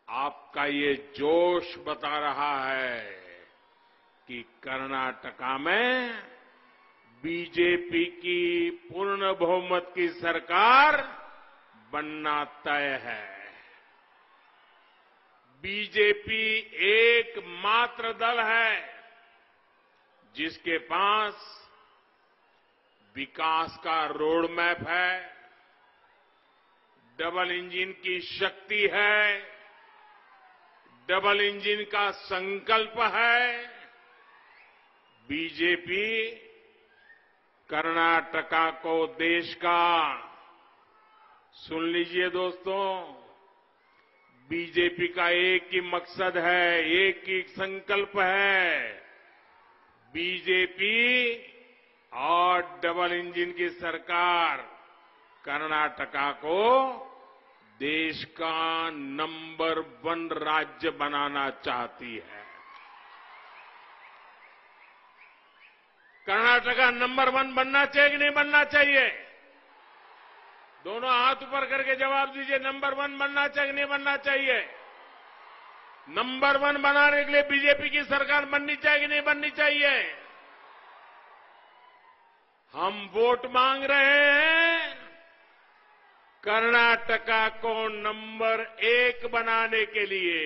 आपका ये जोश बता रहा है कि कर्नाटका में बीजेपी की पूर्ण बहुमत की सरकार बनना तय है। बीजेपी एकमात्र दल है जिसके पास विकास का रोड मैप है, डबल इंजन की शक्ति है, डबल इंजन का संकल्प है। बीजेपी कर्नाटका को देश का, सुन लीजिए दोस्तों, बीजेपी का एक ही मकसद है, एक ही संकल्प है। बीजेपी और डबल इंजन की सरकार कर्नाटका को देश का नंबर 1 राज्य बनाना चाहती है। कर्नाटका नंबर 1 बनना चाहिए कि नहीं बनना चाहिए? दोनों हाथ ऊपर करके जवाब दीजिए। नंबर 1 बनना चाहिए कि नहीं बनना चाहिए? नंबर 1 बनाने के लिए बीजेपी की सरकार बननी चाहिए कि नहीं बननी चाहिए? हम वोट मांग रहे हैं कर्नाटका को नंबर 1 बनाने के लिए।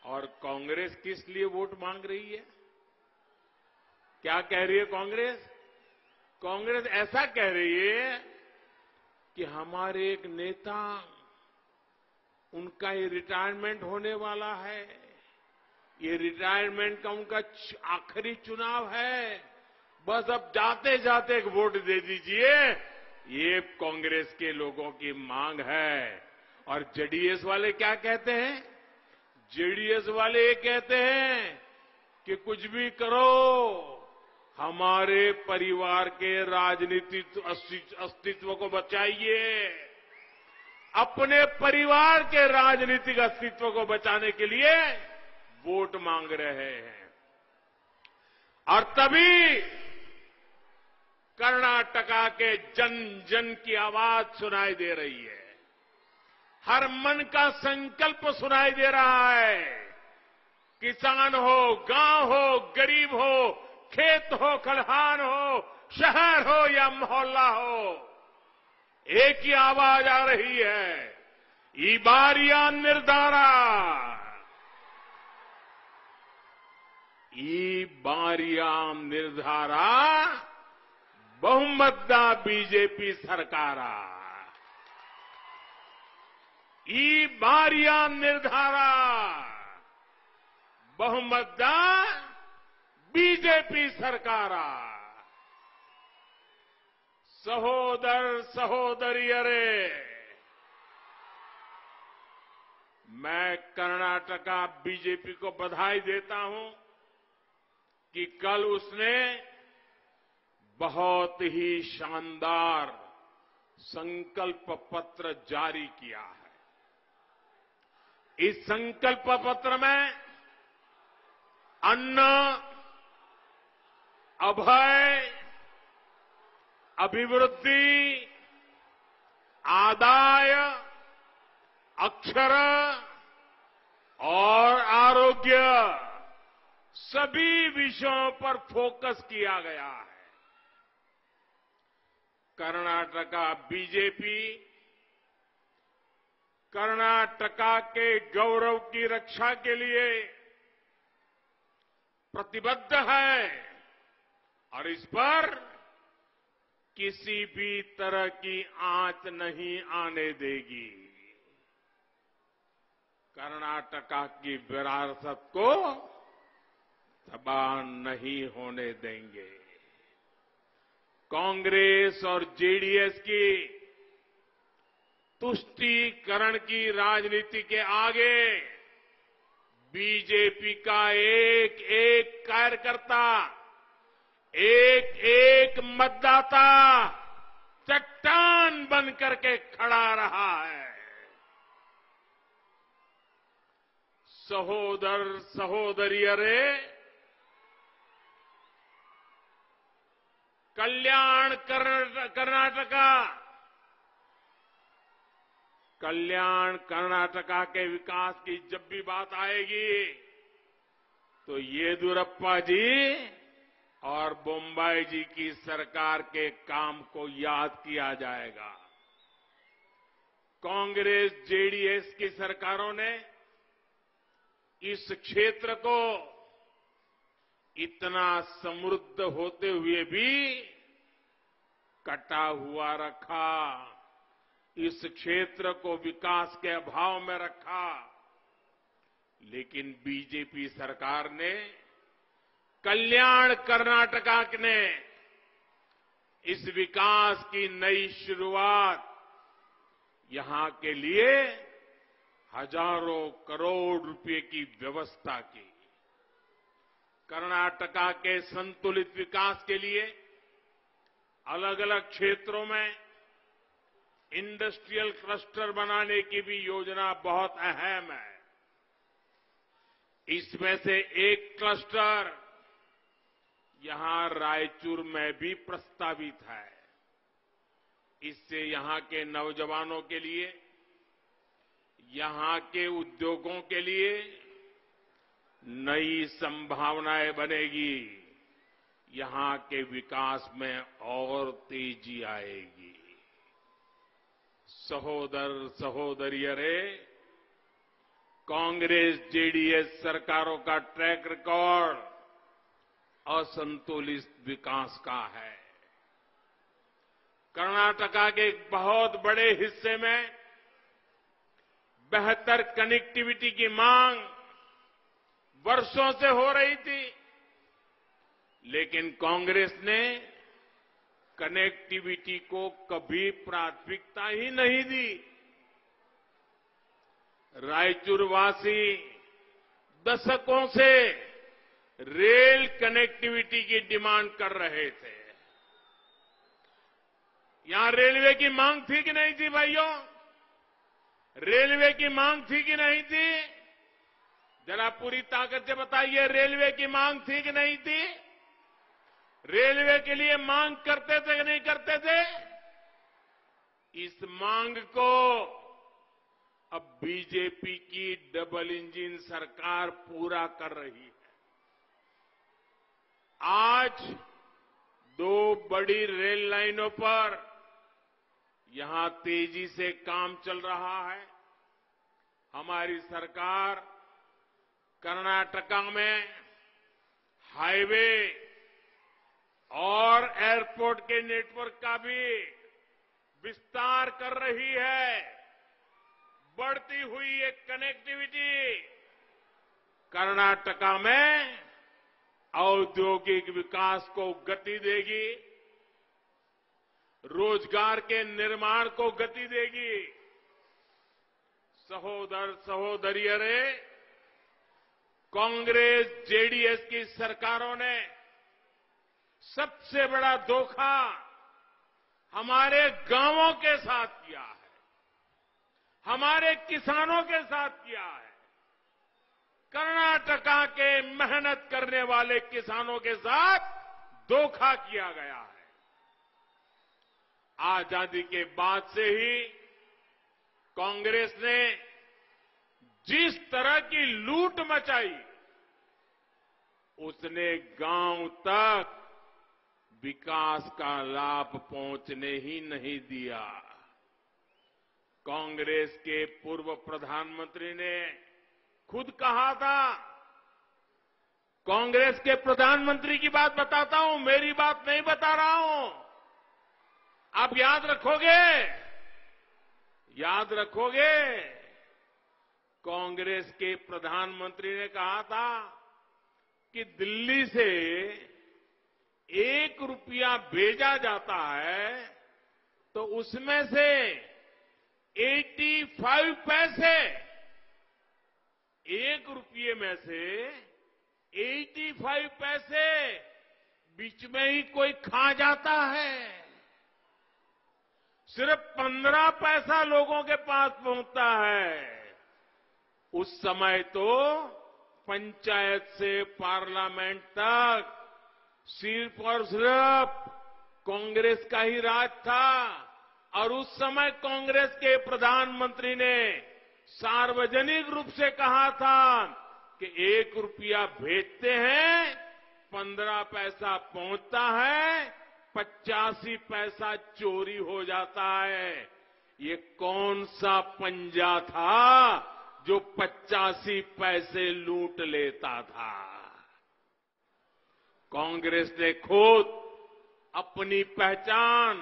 और कांग्रेस किस लिए वोट मांग रही है? क्या कह रही है कांग्रेस? कांग्रेस ऐसा कह रही है कि हमारे एक नेता, उनका ये रिटायरमेंट होने वाला है, ये रिटायरमेंट का उनका आखिरी चुनाव है, बस अब जाते जाते एक वोट दे दीजिए। ये कांग्रेस के लोगों की मांग है। और जेडीएस वाले क्या कहते हैं? जेडीएस वाले ये कहते हैं कि कुछ भी करो, हमारे परिवार के राजनीतिक अस्तित्व को बचाइए। अपने परिवार के राजनीतिक अस्तित्व को बचाने के लिए वोट मांग रहे हैं। और तभी कर्नाटका के जन जन की आवाज सुनाई दे रही है, हर मन का संकल्प सुनाई दे रहा है। किसान हो, गांव हो, गरीब हो, खेत हो, खलिहान हो, शहर हो या मोहल्ला हो, एक ही आवाज आ रही है, ई बारिया निर्धारा, ई बारिया निर्धारा बहुमतदा बीजेपी सरकारा। ई बारिया निर्धारा बहुमतदा बीजेपी सरकारा। सहोदर सहोदरियरे, मैं कर्नाटका बीजेपी को बधाई देता हूं कि कल उसने बहुत ही शानदार संकल्प पत्र जारी किया है। इस संकल्प पत्र में अन्न, अभय, अभिवृद्धि, आदाय, अक्षर और आरोग्य, सभी विषयों पर फोकस किया गया है। कर्नाटका बीजेपी कर्नाटका के गौरव की रक्षा के लिए प्रतिबद्ध है और इस पर किसी भी तरह की आंच नहीं आने देगी। कर्नाटका की विरासत को तबाह नहीं होने देंगे। कांग्रेस और जेडीएस की तुष्टीकरण की राजनीति के आगे बीजेपी का एक एक कार्यकर्ता, एक एक मतदाता चट्टान बन करके खड़ा रहा है। सहोदर सहोदरियरे, कल्याण कर्नाटका कल्याण कर्नाटका के विकास की जब भी बात आएगी तो येदियुरप्पा जी और बोम्बाई जी की सरकार के काम को याद किया जाएगा। कांग्रेस जेडीएस की सरकारों ने इस क्षेत्र को इतना समृद्ध होते हुए भी कटा हुआ रखा, इस क्षेत्र को विकास के अभाव में रखा। लेकिन बीजेपी सरकार ने कल्याण कर्नाटका ने इस विकास की नई शुरुआत यहां के लिए हजारों करोड़ रुपए की व्यवस्था की। कर्नाटका के संतुलित विकास के लिए अलग अलग क्षेत्रों में इंडस्ट्रियल क्लस्टर बनाने की भी योजना बहुत अहम है। इसमें से एक क्लस्टर यहां रायचूर में भी प्रस्तावित है। इससे यहां के नौजवानों के लिए, यहां के उद्योगों के लिए नई संभावनाएं बनेगी, यहां के विकास में और तेजी आएगी। सहोदर सहोदरियरे, कांग्रेस जेडीएस सरकारों का ट्रैक रिकॉर्ड असंतुलित विकास का है। कर्नाटका के एक बहुत बड़े हिस्से में बेहतर कनेक्टिविटी की मांग वर्षों से हो रही थी, लेकिन कांग्रेस ने कनेक्टिविटी को कभी प्राथमिकता ही नहीं दी। रायचूरवासी दशकों से रेल कनेक्टिविटी की डिमांड कर रहे थे। यहां रेलवे की मांग थी कि नहीं थी भाइयों? रेलवे की मांग थी कि नहीं थी? जरा पूरी ताकत से बताइए, रेलवे की मांग थी कि नहीं थी? रेलवे के लिए मांग करते थे कि नहीं करते थे? इस मांग को अब बीजेपी की डबल इंजन सरकार पूरा कर रही है। आज 2 बड़ी रेल लाइनों पर यहां तेजी से काम चल रहा है। हमारी सरकार कर्नाटका में हाईवे और एयरपोर्ट के नेटवर्क का भी विस्तार कर रही है। बढ़ती हुई ये कनेक्टिविटी कर्नाटका में औद्योगिक विकास को गति देगी, रोजगार के निर्माण को गति देगी। सहोदर सहोदरियरे, कांग्रेस जेडीएस की सरकारों ने सबसे बड़ा धोखा हमारे गांवों के साथ किया है, हमारे किसानों के साथ किया है। कर्नाटका के मेहनत करने वाले किसानों के साथ धोखा किया गया है। आजादी के बाद से ही कांग्रेस ने जिस तरह की लूट मचाई, उसने गांव तक विकास का लाभ पहुंचने ही नहीं दिया। कांग्रेस के पूर्व प्रधानमंत्री ने खुद कहा था, कांग्रेस के प्रधानमंत्री की बात बताता हूं, मेरी बात नहीं बता रहा हूं। आप याद रखोगे? याद रखोगे? कांग्रेस के प्रधानमंत्री ने कहा था कि दिल्ली से 1 रुपया भेजा जाता है तो उसमें से 85 पैसे, 1 रुपये में से 85 पैसे बीच में ही कोई खा जाता है। सिर्फ 15 पैसा लोगों के पास पहुंचता है। उस समय तो पंचायत से पार्लियामेंट तक सिर्फ और सिर्फ कांग्रेस का ही राज था और उस समय कांग्रेस के प्रधानमंत्री ने सार्वजनिक रूप से कहा था कि 1 रुपया भेजते हैं, 15 पैसा पहुंचता है, 85 पैसा चोरी हो जाता है। ये कौन सा पंजा था जो 85 पैसे लूट लेता था? कांग्रेस ने खुद अपनी पहचान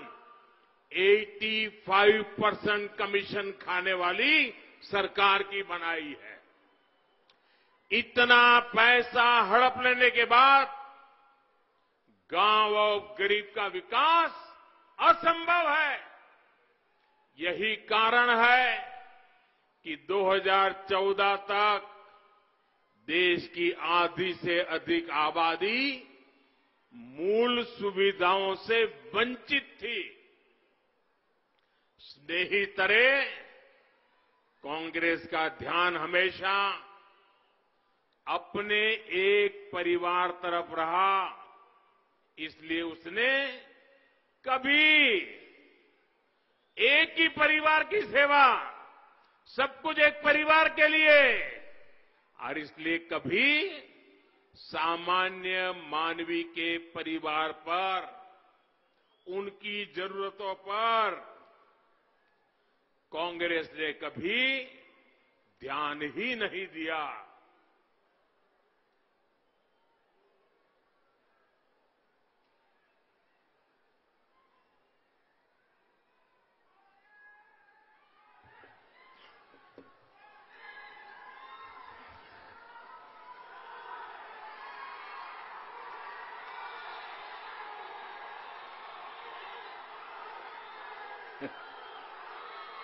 85% कमीशन खाने वाली सरकार की बनाई है। इतना पैसा हड़प लेने के बाद गांव और गरीब का विकास असंभव है। यही कारण है कि 2014 तक देश की आधी से अधिक आबादी मूल सुविधाओं से वंचित थी। स्नेहितरे, कांग्रेस का ध्यान हमेशा अपने एक परिवार तरफ रहा, इसलिए उसने कभी एक ही परिवार की सेवा, सब कुछ एक परिवार के लिए, और इसलिए कभी सामान्य मानवी के परिवार पर, उनकी जरूरतों पर कांग्रेस ने कभी ध्यान ही नहीं दिया।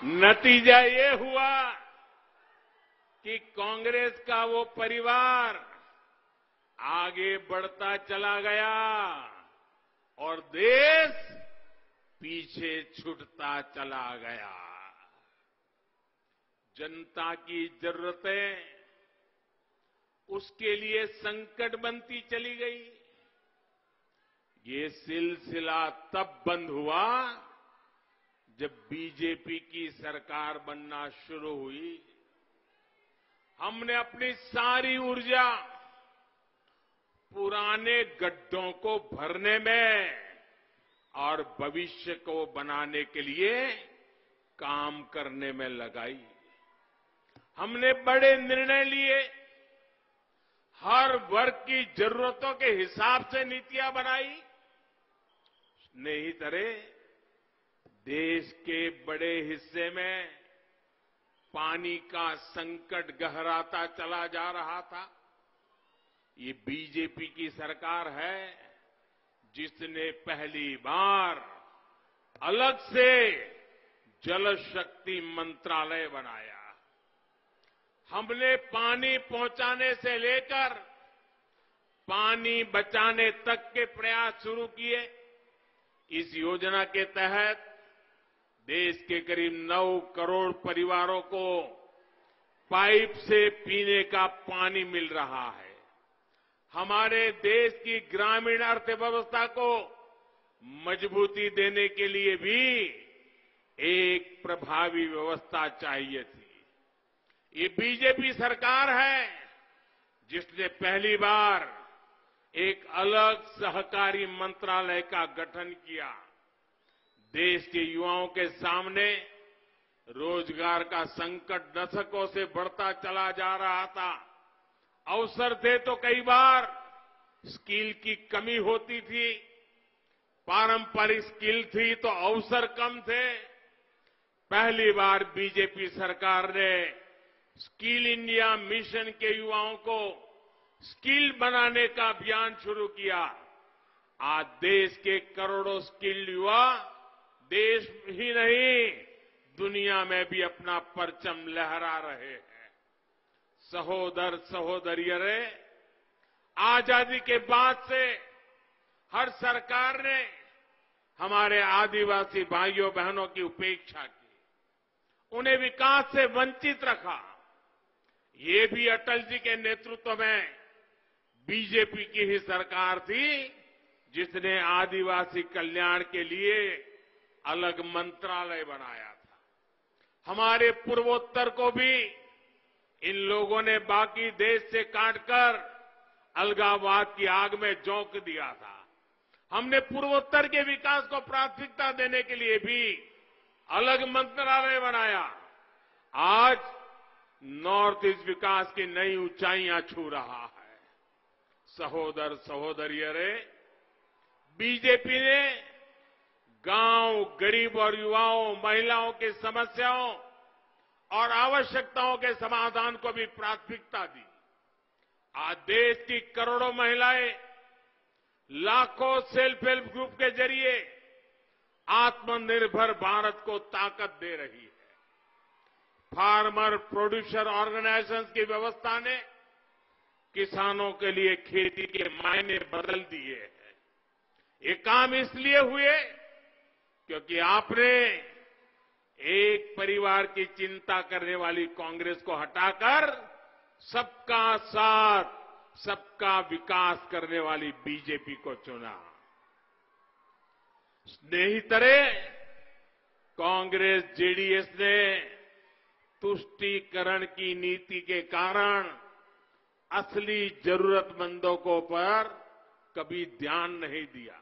नतीजा ये हुआ कि कांग्रेस का वो परिवार आगे बढ़ता चला गया और देश पीछे छूटता चला गया। जनता की जरूरतें उसके लिए संकट बनती चली गई। ये सिलसिला तब बंद हुआ जब बीजेपी की सरकार बनना शुरू हुई। हमने अपनी सारी ऊर्जा पुराने गड्ढों को भरने में और भविष्य को बनाने के लिए काम करने में लगाई। हमने बड़े निर्णय लिए, हर वर्ग की जरूरतों के हिसाब से नीतियां बनाई। स्नेहितरे, देश के बड़े हिस्से में पानी का संकट गहराता चला जा रहा था। ये बीजेपी की सरकार है जिसने पहली बार अलग से जल शक्ति मंत्रालय बनाया। हमने पानी पहुंचाने से लेकर पानी बचाने तक के प्रयास शुरू किए। इस योजना के तहत देश के करीब 9 करोड़ परिवारों को पाइप से पीने का पानी मिल रहा है। हमारे देश की ग्रामीण अर्थव्यवस्था को मजबूती देने के लिए भी एक प्रभावी व्यवस्था चाहिए थी। ये बीजेपी सरकार है जिसने पहली बार एक अलग सहकारी मंत्रालय का गठन किया। देश के युवाओं के सामने रोजगार का संकट दशकों से बढ़ता चला जा रहा था। अवसर थे तो कई बार स्किल की कमी होती थी, पारंपरिक स्किल थी तो अवसर कम थे। पहली बार बीजेपी सरकार ने स्किल इंडिया मिशन के युवाओं को स्किल बनाने का अभियान शुरू किया। आज देश के करोड़ों स्किल्ड युवा देश ही नहीं दुनिया में भी अपना परचम लहरा रहे हैं। सहोदर सहोदरियों, आजादी के बाद से हर सरकार ने हमारे आदिवासी भाइयों बहनों की उपेक्षा की, उन्हें विकास से वंचित रखा। ये भी अटल जी के नेतृत्व में बीजेपी की ही सरकार थी जिसने आदिवासी कल्याण के लिए अलग मंत्रालय बनाया था। हमारे पूर्वोत्तर को भी इन लोगों ने बाकी देश से काटकर अलगाववाद की आग में झोंक दिया था। हमने पूर्वोत्तर के विकास को प्राथमिकता देने के लिए भी अलग मंत्रालय बनाया। आज नॉर्थ ईस्ट विकास की नई ऊंचाइयां छू रहा है। सहोदर सहोदरियों रे, बीजेपी ने गांव, गरीब और युवाओं, महिलाओं की समस्याओं और आवश्यकताओं के समाधान को भी प्राथमिकता दी। आज देश की करोड़ों महिलाएं लाखों सेल्फ हेल्प ग्रुप के जरिए आत्मनिर्भर भारत को ताकत दे रही है। फार्मर प्रोड्यूसर ऑर्गेनाइजेशंस की व्यवस्था ने किसानों के लिए खेती के मायने बदल दिए हैं। ये काम इसलिए हुए क्योंकि आपने एक परिवार की चिंता करने वाली कांग्रेस को हटाकर सबका साथ, सबका विकास करने वाली बीजेपी को चुना। स्नेहितरे, कांग्रेस जेडीएस ने तुष्टीकरण की नीति के कारण असली जरूरतमंदों को पर कभी ध्यान नहीं दिया।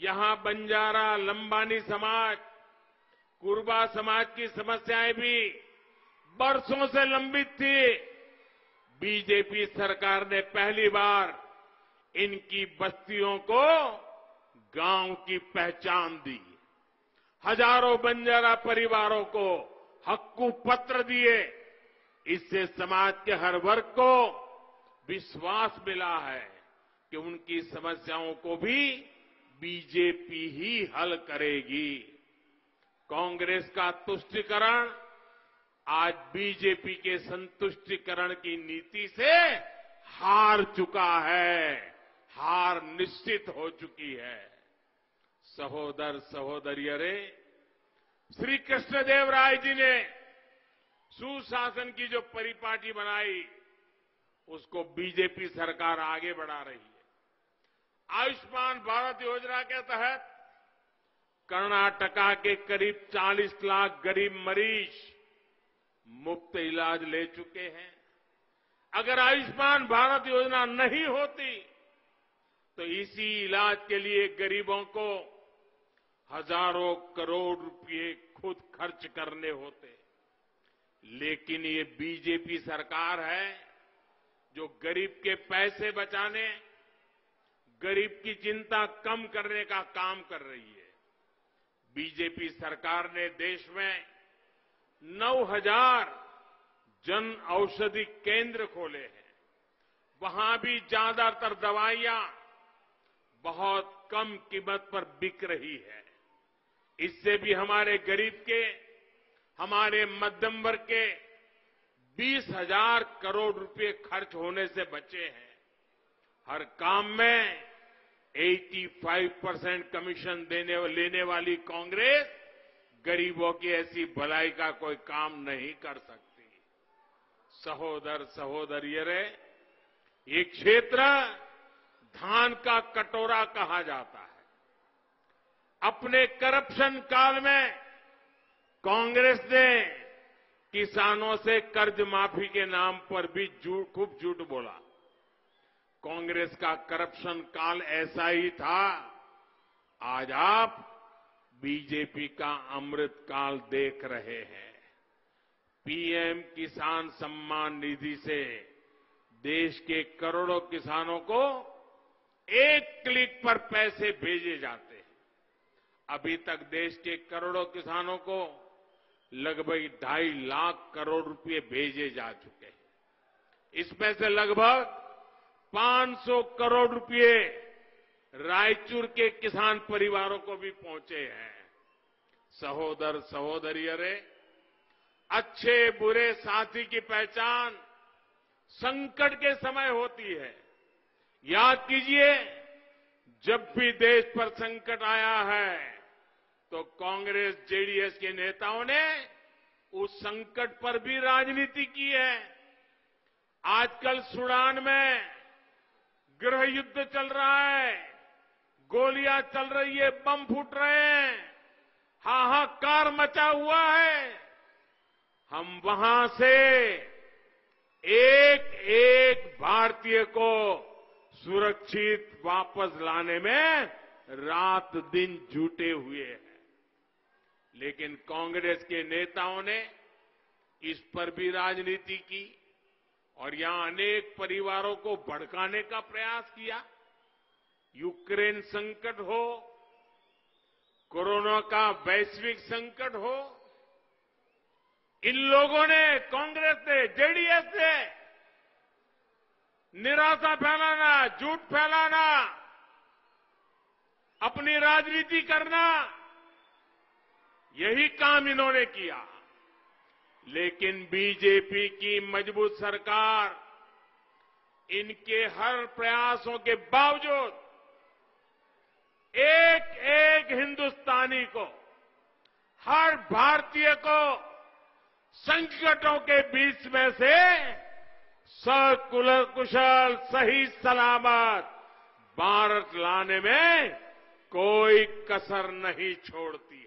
यहां बंजारा, लंबानी समाज, कुर्बा समाज की समस्याएं भी बरसों से लंबित थी। बीजेपी सरकार ने पहली बार इनकी बस्तियों को गांव की पहचान दी। हजारों बंजारा परिवारों को हक्कू पत्र दिए। इससे समाज के हर वर्ग को विश्वास मिला है कि उनकी समस्याओं को भी बीजेपी ही हल करेगी। कांग्रेस का तुष्टीकरण आज बीजेपी के संतुष्टीकरण की नीति से हार चुका है, हार निश्चित हो चुकी है। सहोदर सहोदरियों रे, श्री कृष्णदेवराय जी ने सुशासन की जो परिपाटी बनाई, उसको बीजेपी सरकार आगे बढ़ा रही है। आयुष्मान भारत योजना के तहत कर्नाटका के करीब 40 लाख गरीब मरीज मुफ्त इलाज ले चुके हैं। अगर आयुष्मान भारत योजना नहीं होती तो इसी इलाज के लिए गरीबों को हजारों करोड़ रुपए खुद खर्च करने होते। लेकिन ये बीजेपी सरकार है जो गरीब के पैसे बचाने, गरीब की चिंता कम करने का काम कर रही है। बीजेपी सरकार ने देश में 9,000 जन औषधि केंद्र खोले हैं। वहां भी ज्यादातर दवाइयां बहुत कम कीमत पर बिक रही है। इससे भी हमारे गरीब के, हमारे मध्यम वर्ग के 20,000 करोड़ रुपए खर्च होने से बचे हैं। हर काम में 85% कमीशन लेने वाली कांग्रेस गरीबों की ऐसी भलाई का कोई काम नहीं कर सकती। सहोदर सहोदरियों रे, ये क्षेत्र धान का कटोरा कहा जाता है। अपने करप्शन काल में कांग्रेस ने किसानों से कर्ज माफी के नाम पर भी खूब झूठ बोला। कांग्रेस का करप्शन काल ऐसा ही था। आज आप बीजेपी का अमृत काल देख रहे हैं। पीएम किसान सम्मान निधि से देश के करोड़ों किसानों को एक क्लिक पर पैसे भेजे जाते हैं। अभी तक देश के करोड़ों किसानों को लगभग 2.5 लाख करोड़ रुपए भेजे जा चुके हैं। इसमें से लगभग 500 करोड़ रुपए रायचूर के किसान परिवारों को भी पहुंचे हैं। सहोदर सहोदरियों रे, अच्छे बुरे साथी की पहचान संकट के समय होती है। याद कीजिए, जब भी देश पर संकट आया है तो कांग्रेस जेडीएस के नेताओं ने उस संकट पर भी राजनीति की है। आजकल सूडान में गृह युद्ध चल रहा है, गोलियां चल रही है, बम फूट रहे हैं। हाहाकार मचा हुआ है, हम वहां से एक एक भारतीय को सुरक्षित वापस लाने में रात दिन जुटे हुए हैं। लेकिन कांग्रेस के नेताओं ने इस पर भी राजनीति की और यहां अनेक परिवारों को भड़काने का प्रयास किया। यूक्रेन संकट हो, कोरोना का वैश्विक संकट हो, इन लोगों ने, कांग्रेस ने, जेडीएस ने निराशा फैलाना, झूठ फैलाना, अपनी राजनीति करना, यही काम इन्होंने किया। लेकिन बीजेपी की मजबूत सरकार इनके हर प्रयासों के बावजूद एक एक हिंदुस्तानी को, हर भारतीय को संकटों के बीच में से सकुशल सही सलामत भारत लाने में कोई कसर नहीं छोड़ती है।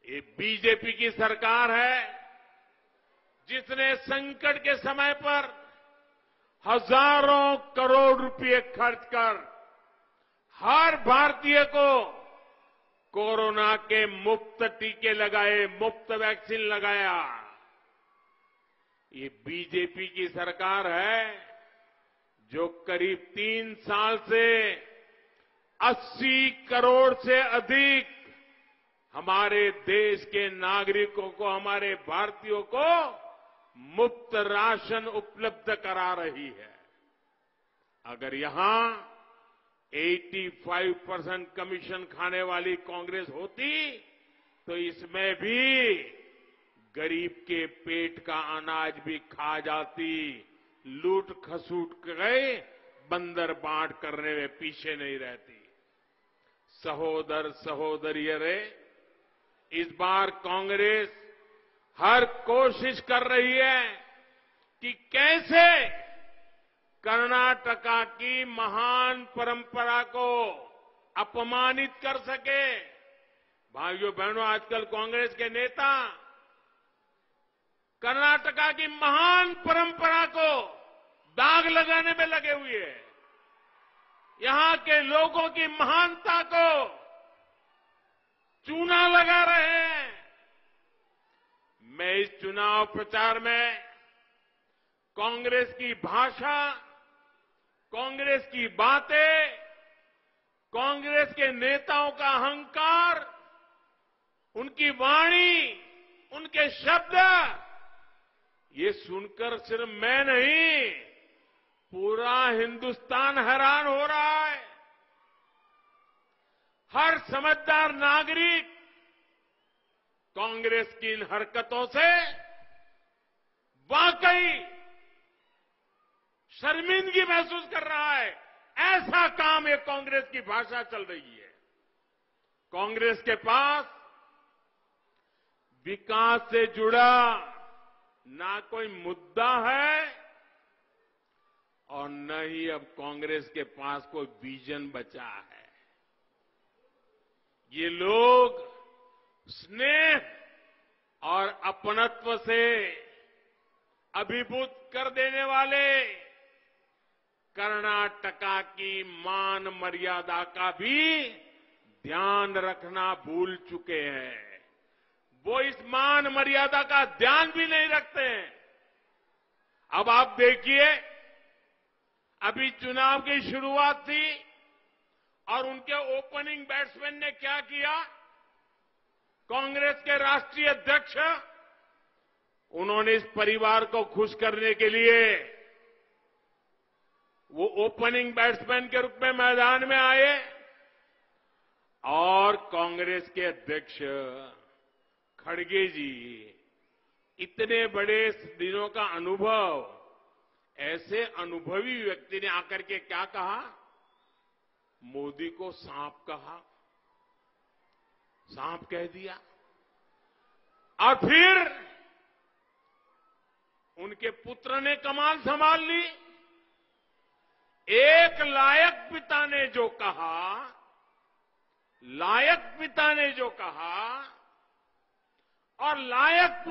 ये बीजेपी की सरकार है जिसने संकट के समय पर हजारों करोड़ रुपए खर्च कर हर भारतीय को कोरोना के मुफ्त टीके लगाए, मुफ्त वैक्सीन लगाया। ये बीजेपी की सरकार है जो करीब 3 साल से 80 करोड़ से अधिक हमारे देश के नागरिकों को, हमारे भारतीयों को मुफ्त राशन उपलब्ध करा रही है। अगर यहां 85% कमीशन खाने वाली कांग्रेस होती तो इसमें भी गरीब के पेट का अनाज भी खा जाती, लूट खसूट गए बंदर बांट करने में पीछे नहीं रहती। सहोदर सहोदरियों रे, इस बार कांग्रेस हर कोशिश कर रही है कि कैसे कर्नाटका की महान परंपरा को अपमानित कर सके। भाइयों बहनों, आजकल कांग्रेस के नेता कर्नाटका की महान परंपरा को दाग लगाने में लगे हुए हैं, यहां के लोगों की महानता को चूना लगा रहे हैं। मैं इस चुनाव प्रचार में कांग्रेस की भाषा, कांग्रेस की बातें, कांग्रेस के नेताओं का अहंकार, उनकी वाणी, उनके शब्द, ये सुनकर सिर्फ मैं नहीं, पूरा हिंदुस्तान हैरान हो रहा है। हर समझदार नागरिक कांग्रेस की इन हरकतों से वाकई शर्मिंदगी महसूस कर रहा है। ऐसा काम ये कांग्रेस की भाषा चल रही है। कांग्रेस के पास विकास से जुड़ा ना कोई मुद्दा है और न ही अब कांग्रेस के पास कोई विजन बचा है। ये लोग स्नेह और अपनत्व से अभिभूत कर देने वाले कर्नाटका की मान मर्यादा का भी ध्यान रखना भूल चुके हैं। वो इस मान मर्यादा का ध्यान भी नहीं रखते हैं। अब आप देखिए, अभी चुनाव की शुरुआत थी और उनके ओपनिंग बैट्समैन ने क्या किया? कांग्रेस के राष्ट्रीय अध्यक्ष, उन्होंने इस परिवार को खुश करने के लिए वो ओपनिंग बैट्समैन के रूप में मैदान में आए और कांग्रेस के अध्यक्ष खड़गे जी, इतने बड़े दिनों का अनुभव, ऐसे अनुभवी व्यक्ति ने आकर के क्या कहा? मोदी को सांप कहा, सांप कह दिया। और फिर उनके पुत्र ने कमान संभाल ली। एक लायक पिता ने जो कहा, लायक पिता ने जो कहा और लायक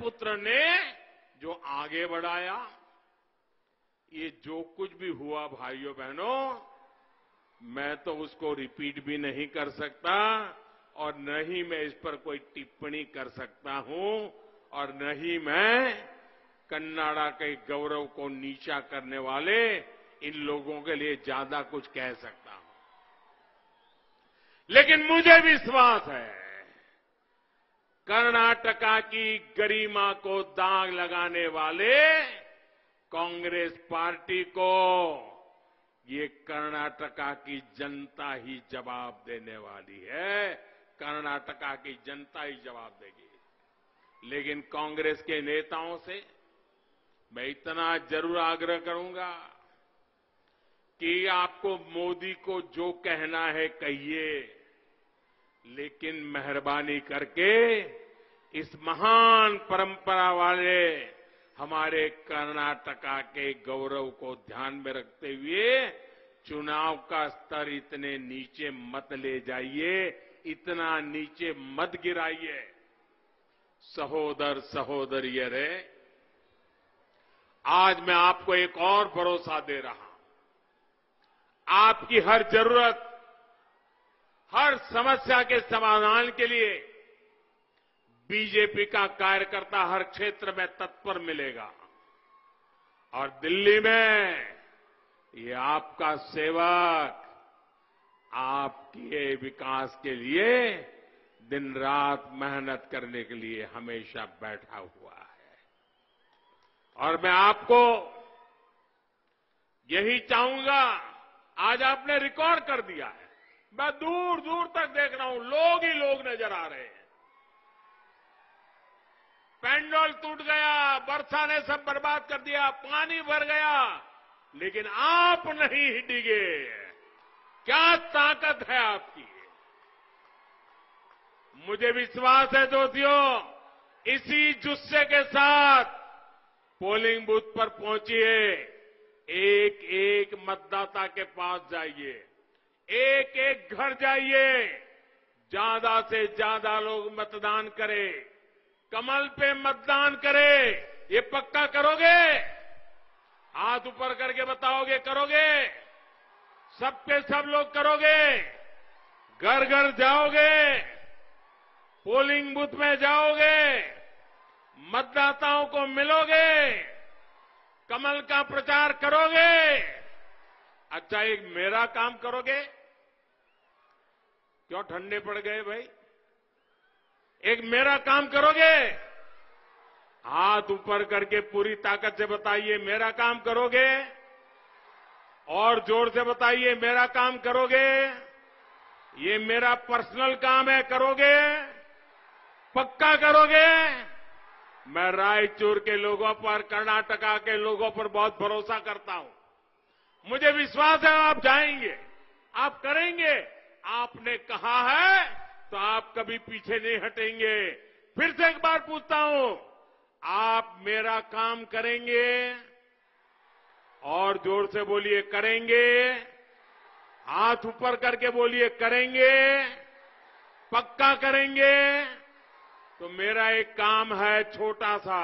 पुत्र ने जो आगे बढ़ाया, ये जो कुछ भी हुआ भाइयों बहनों, मैं तो उसको रिपीट भी नहीं कर सकता और न ही मैं इस पर कोई टिप्पणी कर सकता हूं और न ही मैं कन्नाडा के गौरव को नीचा करने वाले इन लोगों के लिए ज्यादा कुछ कह सकता हूं। लेकिन मुझे विश्वास है कर्नाटका की गरिमा को दाग लगाने वाले कांग्रेस पार्टी को ये कर्नाटका की जनता ही जवाब देने वाली है। कर्नाटका की जनता ही जवाब देगी। लेकिन कांग्रेस के नेताओं से मैं इतना जरूर आग्रह करूंगा कि आपको मोदी को जो कहना है कहिए, लेकिन मेहरबानी करके इस महान परंपरा वाले हमारे कर्नाटका के गौरव को ध्यान में रखते हुए चुनाव का स्तर इतने नीचे मत ले जाइए, इतना नीचे मत गिराइए। सहोदर सहोदरिये रे, आज मैं आपको एक और भरोसा दे रहा हूं। आपकी हर जरूरत, हर समस्या के समाधान के लिए बीजेपी का कार्यकर्ता हर क्षेत्र में तत्पर मिलेगा और दिल्ली में ये आपका सेवक आपके विकास के लिए दिन रात मेहनत करने के लिए हमेशा बैठा हुआ है। और मैं आपको यही चाहूंगा, आज आपने रिकॉर्ड कर दिया है। मैं दूर दूर तक देख रहा हूं, लोग ही लोग नजर आ रहे हैं। पेंडोल टूट गया, वर्षा ने सब बर्बाद कर दिया, पानी भर गया, लेकिन आप नहीं डिगे। क्या ताकत है आपकी! मुझे विश्वास है दोस्तों, इसी जुस्से के साथ पोलिंग बूथ पर पहुंचिए, एक एक मतदाता के पास जाइए, एक एक घर जाइए, ज्यादा से ज्यादा लोग मतदान करें, कमल पे मतदान करें। ये पक्का करोगे? हाथ ऊपर करके बताओगे करोगे? सबके सब लोग करोगे? घर घर जाओगे, पोलिंग बूथ में जाओगे, मतदाताओं को मिलोगे, कमल का प्रचार करोगे? अच्छा, एक मेरा काम करोगे? क्यों ठंडे पड़ गए भाई? एक मेरा काम करोगे? हाथ ऊपर करके पूरी ताकत से बताइए, मेरा काम करोगे? और जोर से बताइए, मेरा काम करोगे? ये मेरा पर्सनल काम है, करोगे? पक्का करोगे? मैं रायचूर के लोगों पर, कर्नाटका के लोगों पर बहुत भरोसा करता हूं। मुझे विश्वास है आप जाएंगे, आप करेंगे। आपने कहा है तो आप कभी पीछे नहीं हटेंगे। फिर से एक बार पूछता हूं, आप मेरा काम करेंगे? और जोर से बोलिए, करेंगे? हाथ ऊपर करके बोलिए, करेंगे? पक्का करेंगे? तो मेरा एक काम है छोटा सा,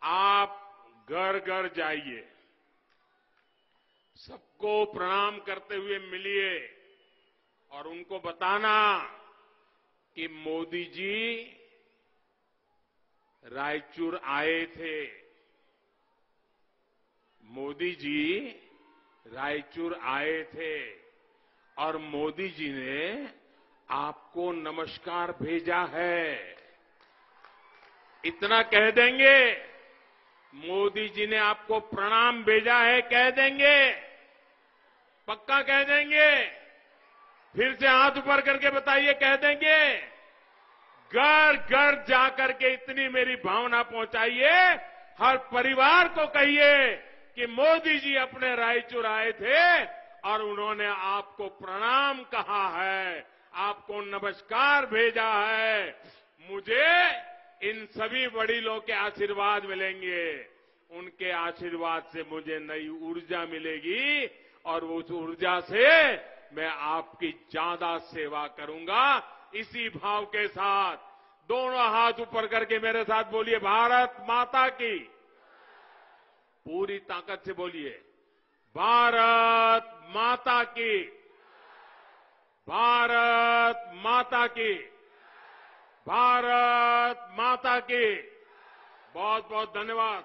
आप घर घर जाइए, सबको प्रणाम करते हुए मिलिए और उनको बताना कि मोदी जी रायचूर आए थे। मोदी जी रायचूर आए थे और मोदी जी ने आपको नमस्कार भेजा है। इतना कह देंगे? मोदी जी ने आपको प्रणाम भेजा है, कह देंगे? पक्का कह देंगे? फिर से हाथ ऊपर करके बताइए, कह देंगे? घर घर जाकर के इतनी मेरी भावना पहुंचाइए, हर परिवार को कहिए कि मोदी जी अपने रायचूर आए थे और उन्होंने आपको प्रणाम कहा है, आपको नमस्कार भेजा है। मुझे इन सभी वडीलों के आशीर्वाद मिलेंगे, उनके आशीर्वाद से मुझे नई ऊर्जा मिलेगी और उस ऊर्जा से मैं आपकी ज्यादा सेवा करूंगा। इसी भाव के साथ दोनों हाथ ऊपर करके मेरे साथ बोलिए, भारत माता की। पूरी ताकत से बोलिए, भारत माता की, भारत माता की, भारत माता की। बहुत बहुत धन्यवाद।